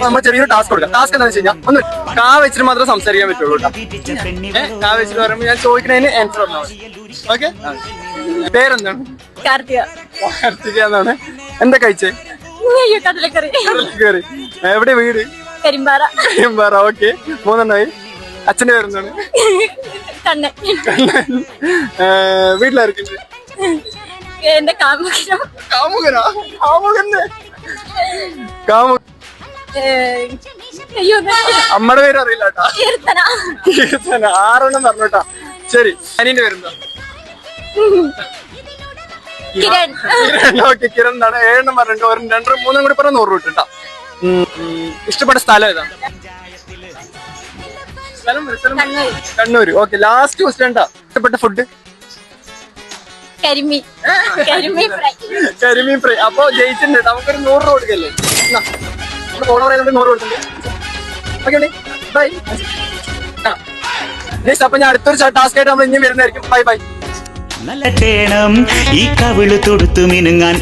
നമ്മൾ ചെറിയൊരു ടാസ്ക് കൊടുക്കാം. ടാസ്ക് എന്താ വെച്ച് കഴിഞ്ഞാൽ ഒന്ന് കാ വെച്ചിട്ട് മാത്രം സംസാരിക്കാൻ പറ്റുള്ളൂ കേട്ടോ. കാ വെച്ചിട്ട് പറയുമ്പോൾ ഞാൻ ചോദിക്കുന്നതിന് ആൻസർ പറഞ്ഞാൽ മതി. ഓക്കെ, പേരെന്താണ്? കാർത്തിക എന്നാണ്. എന്താ കഴിച്ചേ? കടലക്കറി. എവിടെ വീട്? കരിമ്പാറ. ഓക്കെ, 3 എണ്ണമായി. അച്ഛന്റെ പേരെന്താണ്? കണ്ണൻ. വീട്ടിലായിരിക്കും? എന്റെ കാമുകനോ? അമ്മയുടെ പേര് അറിയില്ല കേട്ടോ. കീർത്തന. 6 എണ്ണം പറഞ്ഞോട്ടാ. ശരി, അനിയന്റെ പേരെന്താ? കിരൺ. ഓക്കെ, കിരൺ എന്നാണ്. 7 എണ്ണം പറഞ്ഞിട്ട് 2 3 കൂടി പറഞ്ഞ 100 രൂപ കേട്ടോ. ഇഷ്ടപ്പെട്ട സ്ഥലം ഏതാണ്? കണ്ണൂര്. ഓക്കെ, ലാസ്റ്റ് ക്വസ്റ്റ്യൻ കേട്ടോ. ഇഷ്ടപ്പെട്ട ഫുഡ്? കരിമീൻ ഫ്രൈ. അപ്പൊ ജയിച്ചിട്ടുണ്ട്. നമുക്കൊരു 100 രൂപ കൊടുക്കല്ലേ? 100 കൊടുക്കണ്ടേ? Okay, bye. അപ്പൊ ഞാൻ അടുത്തൊരു ടാസ്ക് ആയിട്ട് നമ്മൾ ഇനി വരുന്നതായിരിക്കും. ബൈ. നല്ല ടേണം ഈ കവിള് തൊടുത്തു മിനുങ്ങാൻ